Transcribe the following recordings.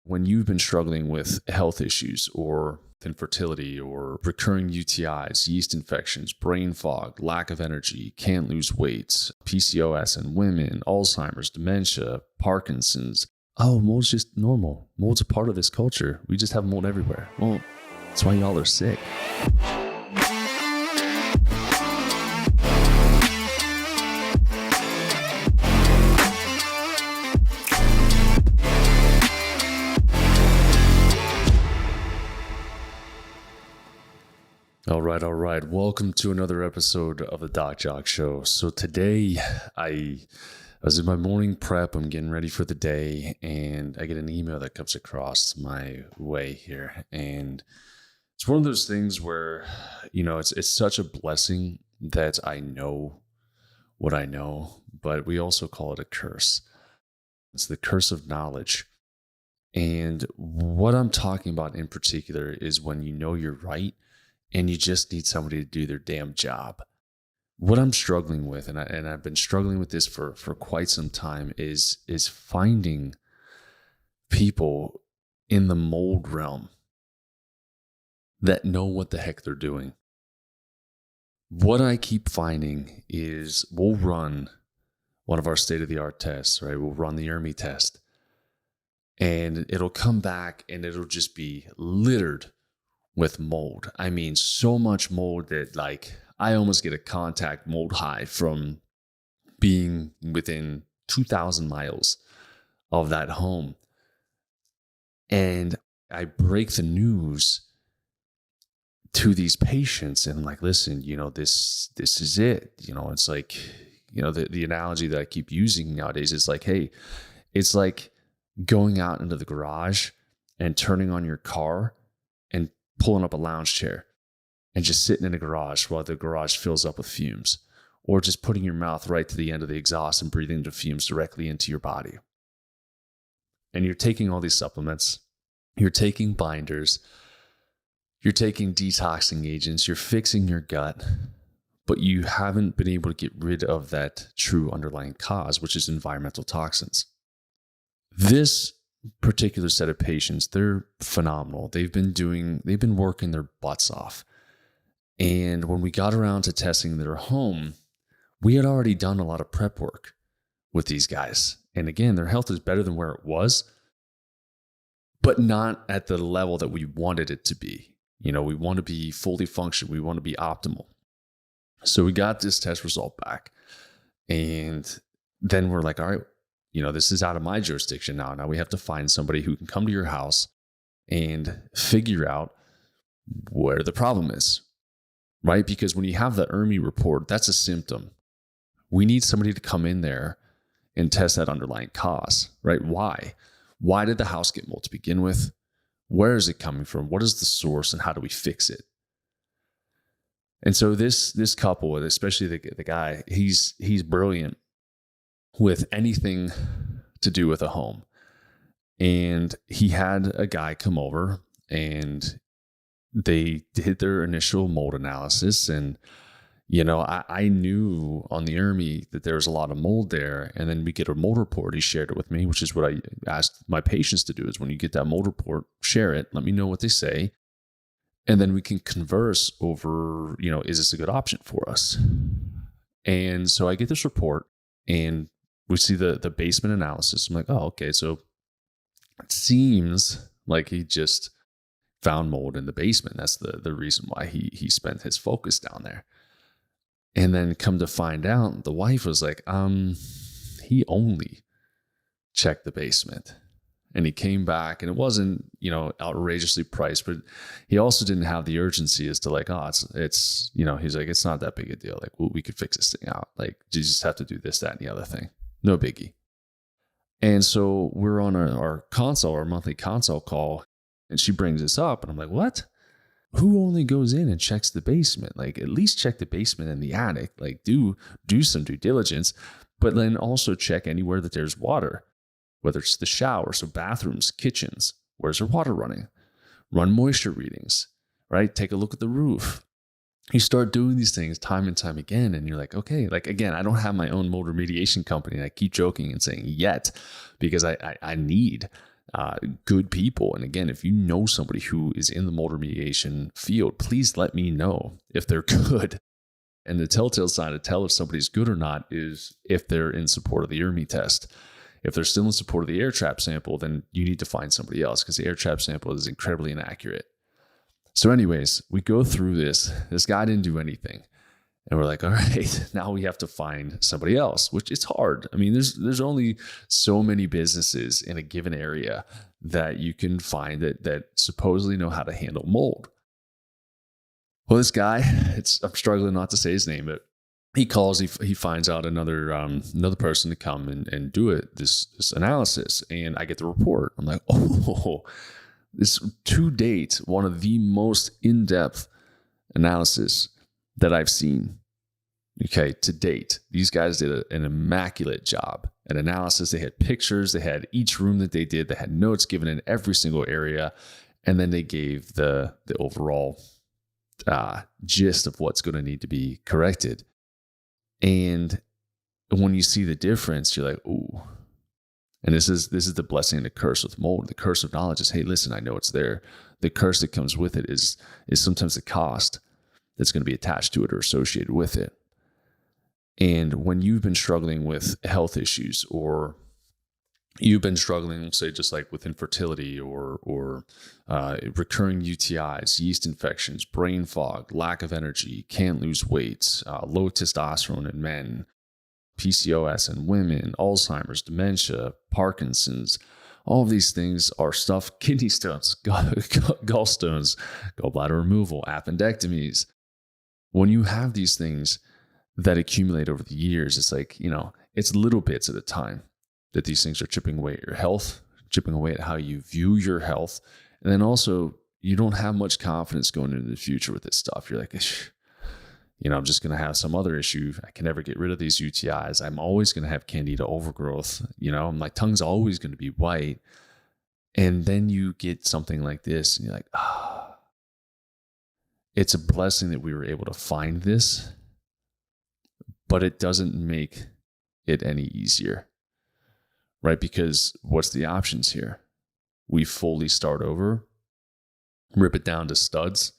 when you've been struggling with health issues or infertility or recurring UTIs, yeast infections, brain fog, lack of energy, can't lose weight, PCOS in women, Alzheimer's, dementia, Parkinson's. Oh, mold's just normal. Mold's a part of this culture. We just have mold everywhere. Well, that's why y'all are sick. All right. Welcome to another episode of the Jacque Show. So today I was in my morning prep. I'm getting ready for the day, and I get an email that comes across my way here. And it's one of those things where, it's such a blessing that I know what I know, but we also call it a curse. It's the curse of knowledge. And what I'm talking about in particular is when you know you're right, and you just need somebody to do their damn job. What I'm struggling with, and I've been struggling with this for quite some time, is finding people in the mold realm that know what the heck they're doing. What I keep finding is we'll run one of our state-of-the-art tests, right? We'll run the Immersion test, and it'll come back and it'll just be littered with mold. I mean, so much mold that I almost get a contact mold high from being within 2,000 miles of that home. And I break the news to these patients and I'm like, listen, this is it. It's like, the analogy that I keep using nowadays is like, hey, it's like going out into the garage and turning on your car and pulling up a lounge chair and just sitting in a garage while the garage fills up with fumes, or just putting your mouth right to the end of the exhaust and breathing the fumes directly into your body. And you're taking all these supplements, you're taking binders, you're taking detoxing agents, you're fixing your gut, but you haven't been able to get rid of that true underlying cause, which is environmental toxins. This particular set of patients, they're phenomenal. They've been working their butts off. And when we got around to testing their home, we had already done a lot of prep work with these guys. And again, their health is better than where it was, but not at the level that we wanted it to be. We want to be fully functional. We want to be optimal. So we got this test result back. And then we're like, all right, this is out of my jurisdiction now. Now we have to find somebody who can come to your house and figure out where the problem is, right? Because when you have the Immersion report, that's a symptom. We need somebody to come in there and test that underlying cause, right? Why? Why did the house get mold to begin with? Where is it coming from? What is the source and how do we fix it? And so this couple, especially the guy, he's brilliant with anything to do with a home. And he had a guy come over and they did their initial mold analysis. And, I knew on the Immersion that there was a lot of mold there. And then we get a mold report. He shared it with me, which is what I asked my patients to do, is when you get that mold report, share it. Let me know what they say. And then we can converse over, is this a good option for us? And so I get this report and we see the basement analysis. I'm like, oh, okay. So it seems like he just found mold in the basement. That's the reason why he spent his focus down there. And then come to find out, the wife was like, he only checked the basement. And he came back and it wasn't, outrageously priced, but he also didn't have the urgency as to like, oh, it's he's like, it's not that big a deal. Like, well, we could fix this thing out. Like, you just have to do this, that, and the other thing. No biggie. And so we're on our monthly consult call, and she brings this up, and I'm like, what? Who only goes in and checks the basement? Like, at least check the basement and the attic. Like, do some due diligence, but then also check anywhere that there's water, whether it's the shower, so bathrooms, kitchens, where's there water running? Run moisture readings, right? Take a look at the roof. You start doing these things time and time again, and you're like, okay, like, again, I don't have my own mold remediation company. And I keep joking and saying yet, because I need good people. And again, if you know somebody who is in the mold remediation field, please let me know if they're good. And the telltale sign to tell if somebody's good or not is if they're in support of the IRMI test. If they're still in support of the air trap sample, then you need to find somebody else because the air trap sample is incredibly inaccurate. So anyways, we go through this. This guy didn't do anything. And we're like, all right, now we have to find somebody else, which it's hard. I mean, there's only so many businesses in a given area that you can find that supposedly know how to handle mold. Well, this guy, I'm struggling not to say his name, but he calls, he finds out another person to come and do this analysis. And I get the report. I'm like, oh, this to date, one of the most in-depth analysis that I've seen. Okay, to date, these guys did an immaculate job. An analysis, they had pictures, they had each room that they did, they had notes given in every single area, and then they gave the overall gist of what's going to need to be corrected. And when you see the difference, you're like, ooh. And this is the blessing and the curse with mold. The curse of knowledge is, hey, listen, I know it's there. The curse that comes with it is sometimes the cost that's going to be attached to it or associated with it. And when you've been struggling with health issues, or you've been struggling, say, just like with infertility or recurring UTIs, yeast infections, brain fog, lack of energy, can't lose weight, low testosterone in men, PCOS in women, Alzheimer's, dementia, Parkinson's, all of these things are stuff, kidney stones, gallstones, gallbladder removal, appendectomies. When you have these things that accumulate over the years, it's like, it's little bits at a time that these things are chipping away at your health, chipping away at how you view your health. And then you don't have much confidence going into the future with this stuff. You're like, I'm just going to have some other issue. I can never get rid of these UTIs. I'm always going to have candida overgrowth. My tongue's always going to be white. And then you get something like this and you're like, it's a blessing that we were able to find this, but it doesn't make it any easier, right? Because what's the options here? We fully start over, rip it down to studs,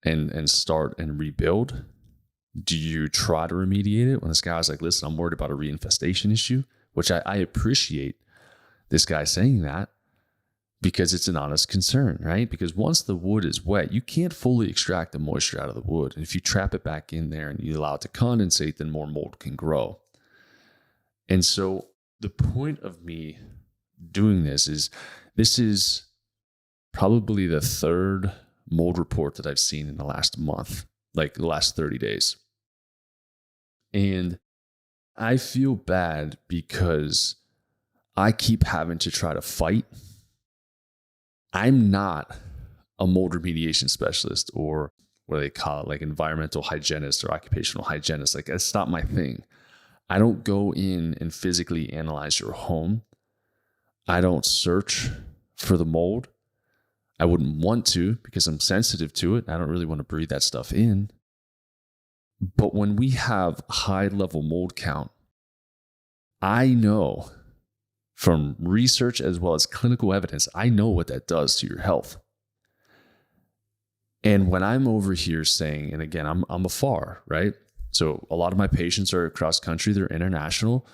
and start and rebuild. Do you try to remediate it when this guy's like, listen, I'm worried about a reinfestation issue, which I appreciate this guy saying that because it's an honest concern, right? Because once the wood is wet, you can't fully extract the moisture out of the wood. And if you trap it back in there and you allow it to condensate, then more mold can grow. And so the point of me doing this is probably the third mold report that I've seen in the last month, like the last 30 days. And I feel bad because I keep having to try to fight. I'm not a mold remediation specialist, or what do they call it, like environmental hygienist or occupational hygienist. Like, that's not my thing. I don't go in and physically analyze your home. I don't search for the mold. I wouldn't want to because I'm sensitive to it. I don't really want to breathe that stuff in. But when we have high level mold count, I know from research as well as clinical evidence, I know what that does to your health. And when I'm over here saying, and again, I'm afar, right? So a lot of my patients are across country, they're international.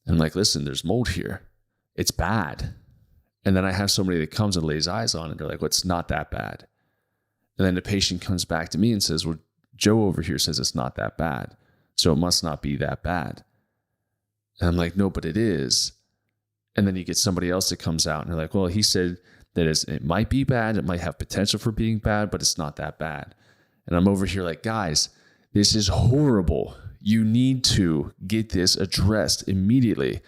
And I'm like, listen, there's mold here. It's bad. And then I have somebody that comes and lays eyes on it. They're like, well, it's not that bad. And then the patient comes back to me and says, well, Joe over here says it's not that bad, so it must not be that bad. And I'm like, no, but it is. And then you get somebody else that comes out and they're like, well, he said that it might be bad. It might have potential for being bad, but it's not that bad. And I'm over here like, guys, this is horrible. You need to get this addressed immediately.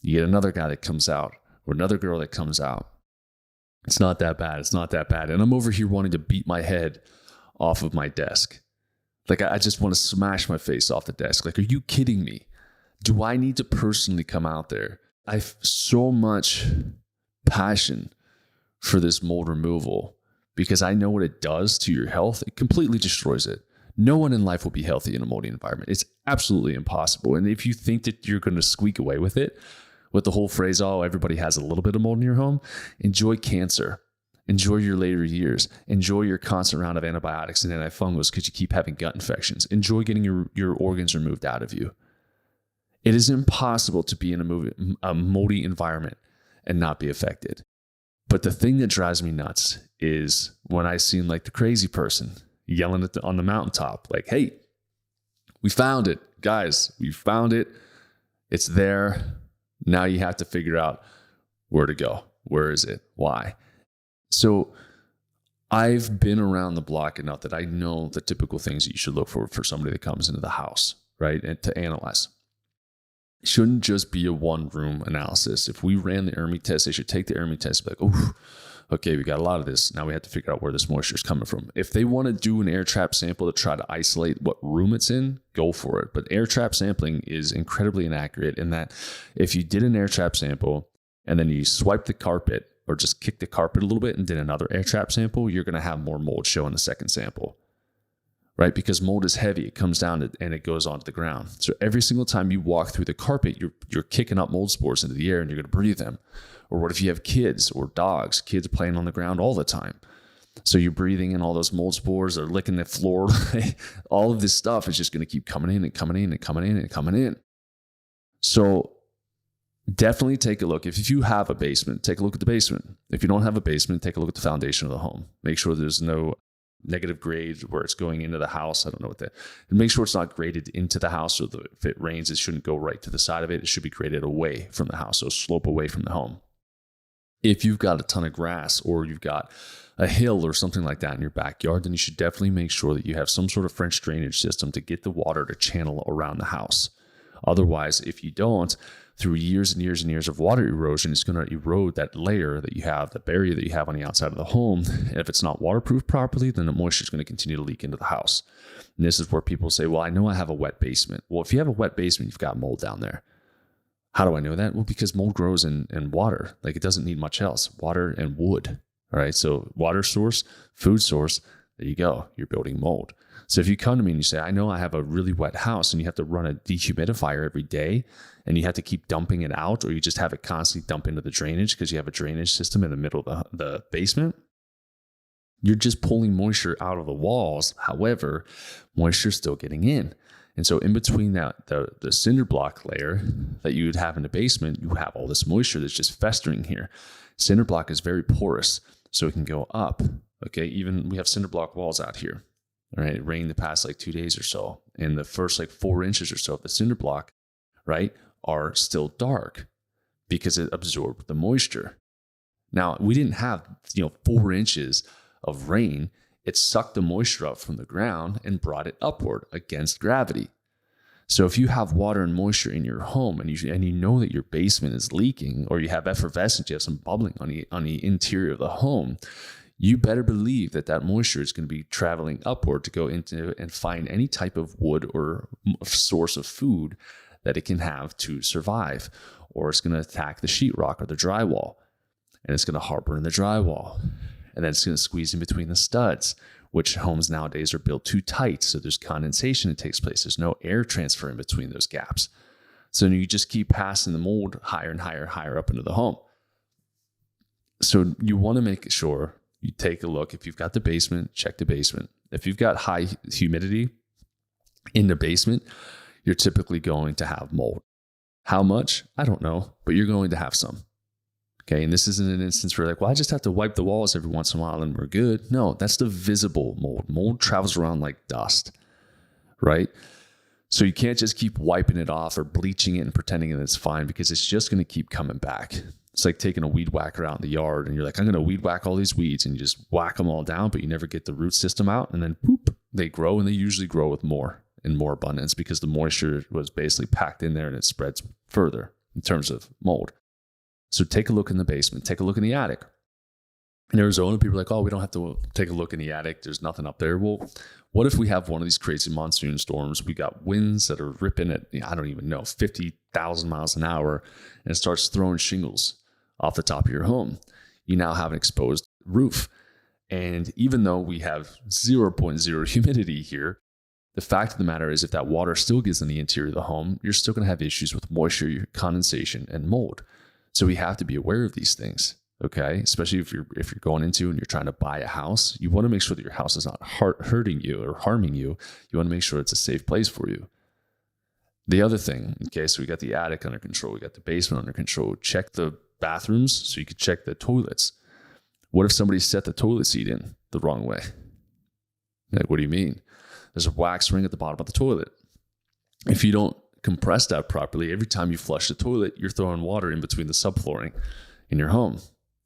You get another guy that comes out or another girl that comes out. It's not that bad. It's not that bad. And I'm over here wanting to beat my head off of my desk. Like, I just want to smash my face off the desk. Like, are you kidding me? Do I need to personally come out there? I have so much passion for this mold removal because I know what it does to your health. It completely destroys it. No one in life will be healthy in a moldy environment. It's absolutely impossible. And if you think that you're going to squeak away with it, with the whole phrase, oh, everybody has a little bit of mold in your home. Enjoy cancer. Enjoy your later years. Enjoy your constant round of antibiotics and antifungals because you keep having gut infections. Enjoy getting your organs removed out of you. It is impossible to be in a moldy environment and not be affected. But the thing that drives me nuts is when I seem like the crazy person yelling on the mountaintop, like, hey, we found it. Guys, we found it. It's there. Now you have to figure out where to go. Where is it? Why? So I've been around the block enough that I know the typical things that you should look for somebody that comes into the house, right? And to analyze. It shouldn't just be a one-room analysis. If we ran the ERMI test, they should take the ERMI test and be like, oh, okay, we got a lot of this. Now we have to figure out where this moisture is coming from. If they want to do an air trap sample to try to isolate what room it's in, go for it. But air trap sampling is incredibly inaccurate in that if you did an air trap sample and then you swipe the carpet or just kick the carpet a little bit and did another air trap sample, you're going to have more mold show in the second sample. Right? Because mold is heavy. It comes down and it goes onto the ground. So every single time you walk through the carpet, you're kicking up mold spores into the air and you're going to breathe them. Or what if you have kids or dogs? Kids are playing on the ground all the time. So you're breathing in all those mold spores. They're licking the floor. All of this stuff is just going to keep coming in and coming in and coming in and coming in. So definitely take a look. If you have a basement, take a look at the basement. If you don't have a basement, take a look at the foundation of the home. Make sure there's no negative grade where it's going into the house. I don't know what that. And make sure it's not graded into the house. So if it rains, it shouldn't go right to the side of it. It should be graded away from the house. So slope away from the home. If you've got a ton of grass or you've got a hill or something like that in your backyard, then you should definitely make sure that you have some sort of French drainage system to get the water to channel around the house. Otherwise, if you don't, through years and years and years of water erosion, it's going to erode that layer that you have, the barrier that you have on the outside of the home. And if it's not waterproof properly, then the moisture is going to continue to leak into the house. And this is where people say, well, I know I have a wet basement. Well, if you have a wet basement, you've got mold down there. How do I know that? Well, because mold grows in water. Like it doesn't need much else. Water and wood. All right. So water source, food source, there you go. You're building mold. So if you come to me and you say, I know I have a really wet house and you have to run a dehumidifier every day and you have to keep dumping it out, or you just have it constantly dump into the drainage because you have a drainage system in the middle of the basement, you're just pulling moisture out of the walls. However, moisture is still getting in. And so in between that, the cinder block layer that you would have in the basement, you have all this moisture that's just festering here. Cinder block is very porous, so it can go up. Okay, even we have cinder block walls out here. All right, it rained the past 2 days or so, and the first 4 inches or so of the cinder block, right, are still dark because it absorbed the moisture. Now, we didn't have 4 inches of rain. It sucked the moisture up from the ground and brought it upward against gravity. So if you have water and moisture in your home and you know that your basement is leaking, or you have effervescence, you have some bubbling on the interior of the home, you better believe that moisture is going to be traveling upward to go into and find any type of wood or source of food that it can have to survive, or it's going to attack the sheetrock or the drywall, and it's going to harbor in the drywall. And then it's going to squeeze in between the studs, which homes nowadays are built too tight. So there's condensation that takes place. There's no air transfer in between those gaps. So you just keep passing the mold higher and higher up into the home. So you want to make sure you take a look. If you've got the basement, check the basement. If you've got high humidity in the basement, you're typically going to have mold. How much? I don't know, but you're going to have some. Okay, and this isn't an instance where I just have to wipe the walls every once in a while and we're good. No, that's the visible mold. Mold travels around like dust, right? So you can't just keep wiping it off or bleaching it and pretending that it's fine, because it's just going to keep coming back. It's like taking a weed whacker out in the yard and you're like, I'm going to weed whack all these weeds, and you just whack them all down, but you never get the root system out, and then boop, they grow, and they usually grow with more and more abundance because the moisture was basically packed in there and it spreads further in terms of mold. So take a look in the basement, take a look in the attic. In Arizona, people are like, oh, we don't have to take a look in the attic. There's nothing up there. Well, what if we have one of these crazy monsoon storms? We got winds that are ripping at, I don't even know, 50,000 miles an hour, and it starts throwing shingles off the top of your home. You now have an exposed roof. And even though we have 0.0 humidity here, The fact of the matter is, if that water still gets in the interior of the home, you're still going to have issues with moisture, condensation, and mold. So we have to be aware of these things, okay? Especially if you're going into and you're trying to buy a house, you want to make sure that your house is not hurting you or harming you. You want to make sure it's a safe place for you. The other thing, okay, so we got the attic under control, we got the basement under control. Check the bathrooms so you could check the toilets. What if somebody set the toilet seat in the wrong way? Like, what do you mean? There's a wax ring at the bottom of the toilet. If you don't compress that properly, every time you flush the toilet, you're throwing water in between the subflooring in your home.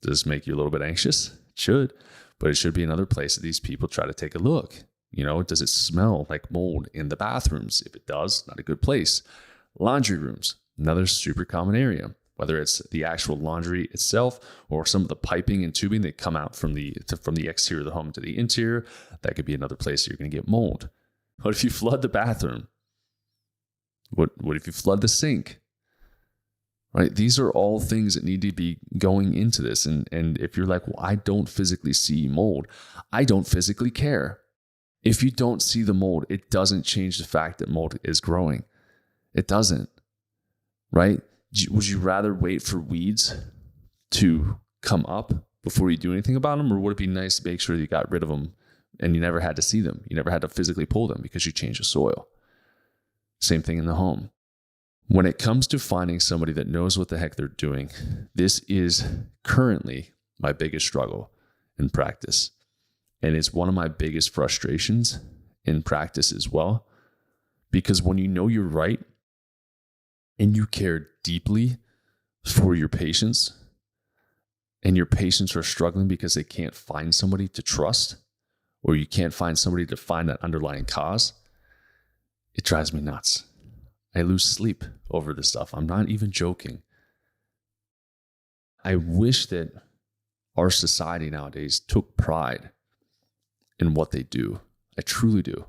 Does this make you a little bit anxious? It should, but it should be another place that these people try to take a look. Does it smell like mold in the bathrooms? If it does, not a good place. Laundry rooms, another super common area. Whether it's the actual laundry itself or some of the piping and tubing that come out from the exterior of the home to the interior, that could be another place you're going to get mold. What if you flood the bathroom? What if you flood the sink? Right? These are all things that need to be going into this. And if you're like, well, I don't physically see mold, I don't physically care. If you don't see the mold, it doesn't change the fact that mold is growing. It doesn't, right? Would you rather wait for weeds to come up before you do anything about them? Or would it be nice to make sure you got rid of them and you never had to see them? You never had to physically pull them because you changed the soil. Same thing in the home. When it comes to finding somebody that knows what the heck they're doing, this is currently my biggest struggle in practice. And it's one of my biggest frustrations in practice as well. Because when you know you're right and you care deeply for your patients, and your patients are struggling because they can't find somebody to trust, or you can't find somebody to find that underlying cause, it drives me nuts. I lose sleep over this stuff. I'm not even joking. I wish that our society nowadays took pride in what they do. I truly do.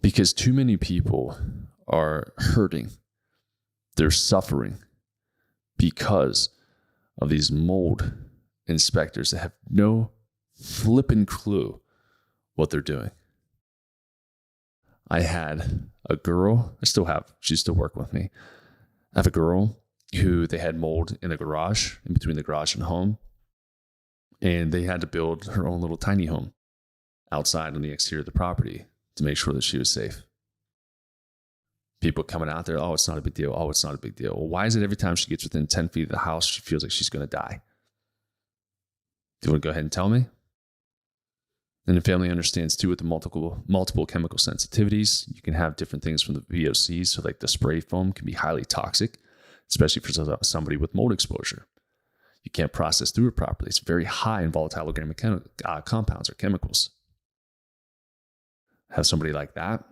Because too many people are hurting. They're suffering because of these mold inspectors that have no flippin' clue what they're doing. I had a girl, I still have, she's still working with me. I have a girl who they had mold in the garage, in between the garage and home. And they had to build her own little tiny home outside on the exterior of the property to make sure that she was safe. People coming out there, oh, it's not a big deal. Oh, it's not a big deal. Well, why is it every time she gets within 10 feet of the house, she feels like she's going to die? Do you want to go ahead and tell me? And the family understands too with the multiple chemical sensitivities. You can have different things from the VOCs. So like the spray foam can be highly toxic, especially for somebody with mold exposure. You can't process through it properly. It's very high in volatile organic compounds or chemicals. I have somebody like that.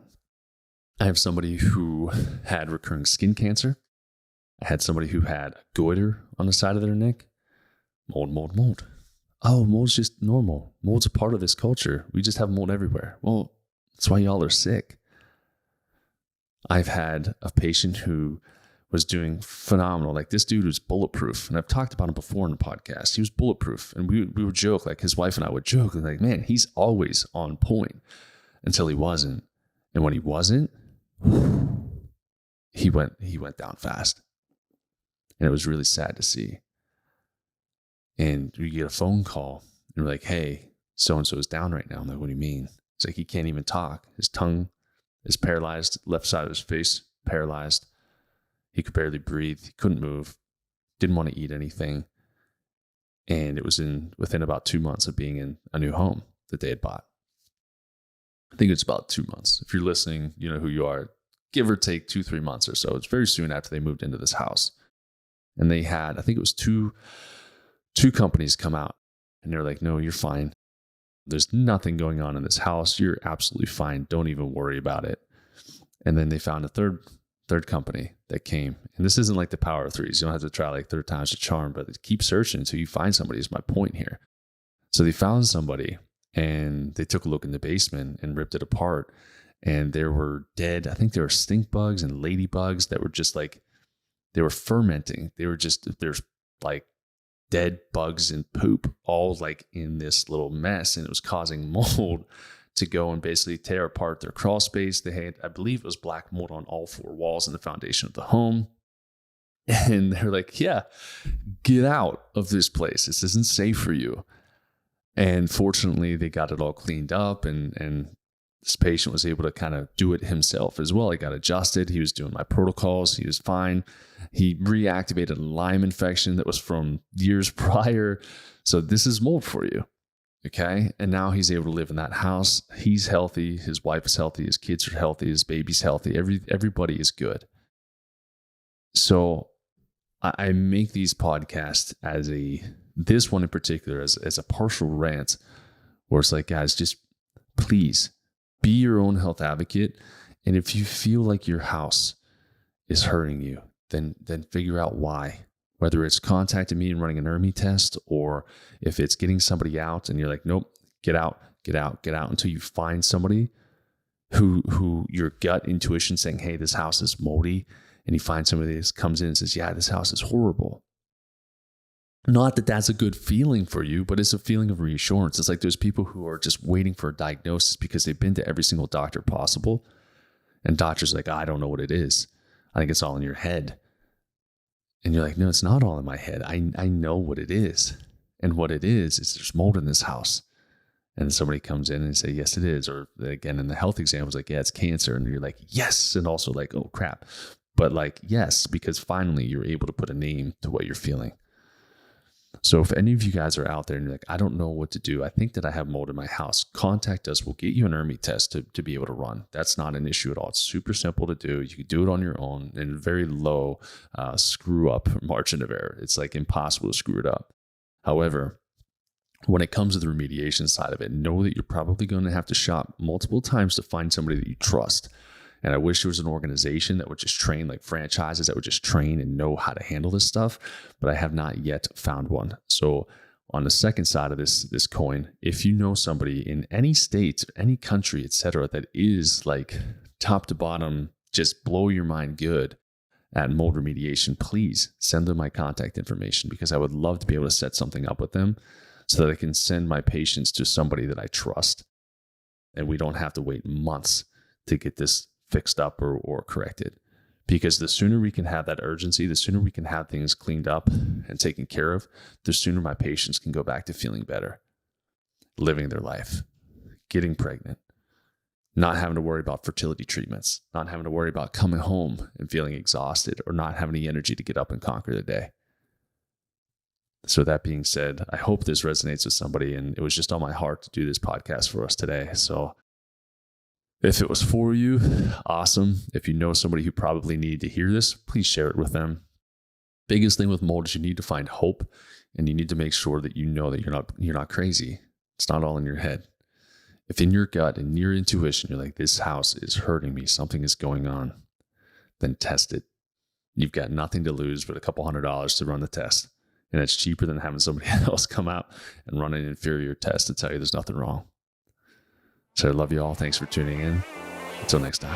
I have somebody who had recurring skin cancer. I had somebody who had a goiter on the side of their neck. Mold. Oh, mold's just normal. Mold's a part of this culture. We just have mold everywhere. Well, that's why y'all are sick. I've had a patient who was doing phenomenal. Like this dude was bulletproof. And I've talked about him before in the podcast. He was bulletproof. And we would joke, like his wife and I would joke, like, man, he's always on point until he wasn't. And when he wasn't, he went down fast. And it was really sad to see. And we get a phone call and we're like, hey, so-and-so is down right now. I'm like, what do you mean? It's like, he can't even talk. His tongue is paralyzed. Left side of his face, paralyzed. He could barely breathe. He couldn't move. Didn't want to eat anything. And it was within about 2 months of being in a new home that they had bought. I think it's about 2 months. If you're listening, you know who you are. Give or take 2-3 months or so. It's very soon after they moved into this house. And they had, I think it was two companies come out and they're like, no, you're fine. There's nothing going on in this house. You're absolutely fine. Don't even worry about it. And then they found a third company that came. And this isn't like the power of threes. You don't have to try like 3 times the charm, but keep searching until you find somebody is my point here. So they found somebody and they took a look in the basement and ripped it apart. And there were dead, I think there were stink bugs and ladybugs that were just like, they were fermenting. There's like dead bugs and poop all like in this little mess, and it was causing mold to go and basically tear apart their crawl space. They had, I believe it was black mold on all 4 walls in the foundation of the home. And they're like, yeah, get out of this place. This isn't safe for you. And fortunately, they got it all cleaned up, and this patient was able to kind of do it himself as well. He got adjusted. He was doing my protocols. He was fine. He reactivated a Lyme infection that was from years prior. So this is mold for you. Okay. And now he's able to live in that house. He's healthy. His wife is healthy. His kids are healthy. His baby's healthy. Everybody is good. So I make these podcasts this one in particular as a partial rant, where it's like, guys, just please be your own health advocate. And if you feel like your house is hurting you, then figure out why. Whether it's contacting me and running an IRMI test, or if it's getting somebody out and you're like, nope, get out until you find somebody who your gut intuition saying, hey, this house is moldy. And you find somebody that comes in and says, yeah, this house is horrible. Not that that's a good feeling for you, but it's a feeling of reassurance. It's like there's people who are just waiting for a diagnosis because they've been to every single doctor possible. And doctor's like, I don't know what it is. I think it's all in your head. And you're like, no, it's not all in my head. I know what it is. And what it is there's mold in this house. And somebody comes in and say, yes, it is. Or again, in the health exam, it's like, yeah, it's cancer. And you're like, yes. And also like, oh, crap. But like, yes, because finally you're able to put a name to what you're feeling. So if any of you guys are out there and you're like, I don't know what to do, I think that I have mold in my house, contact us. We'll get you an IRMI test to be able to run. That's not an issue at all. It's super simple to do. You can do it on your own and very low screw up margin of error. It's like impossible to screw it up. However, when it comes to the remediation side of it, know that you're probably going to have to shop multiple times to find somebody that you trust. And I wish there was an organization that would just train, like franchises that would just train and know how to handle this stuff, but I have not yet found one. So on the second side of this coin, if you know somebody in any state, any country, etc., that is like top to bottom, just blow your mind good at mold remediation, please send them my contact information, because I would love to be able to set something up with them so that I can send my patients to somebody that I trust, and we don't have to wait months to get this fixed up or corrected. Because the sooner we can have that urgency, the sooner we can have things cleaned up and taken care of, the sooner my patients can go back to feeling better, living their life, getting pregnant, not having to worry about fertility treatments, not having to worry about coming home and feeling exhausted or not having the energy to get up and conquer the day. So that being said, I hope this resonates with somebody, and it was just on my heart to do this podcast for us today. So if it was for you, awesome. If you know somebody who probably needed to hear this, please share it with them. Biggest thing with mold is you need to find hope, and you need to make sure that you know that you're not crazy. It's not all in your head. If in your gut and your intuition, you're like, this house is hurting me, something is going on, then test it. You've got nothing to lose but a couple $100 to run the test. And it's cheaper than having somebody else come out and run an inferior test to tell you there's nothing wrong. So I love you all. Thanks for tuning in. Until next time.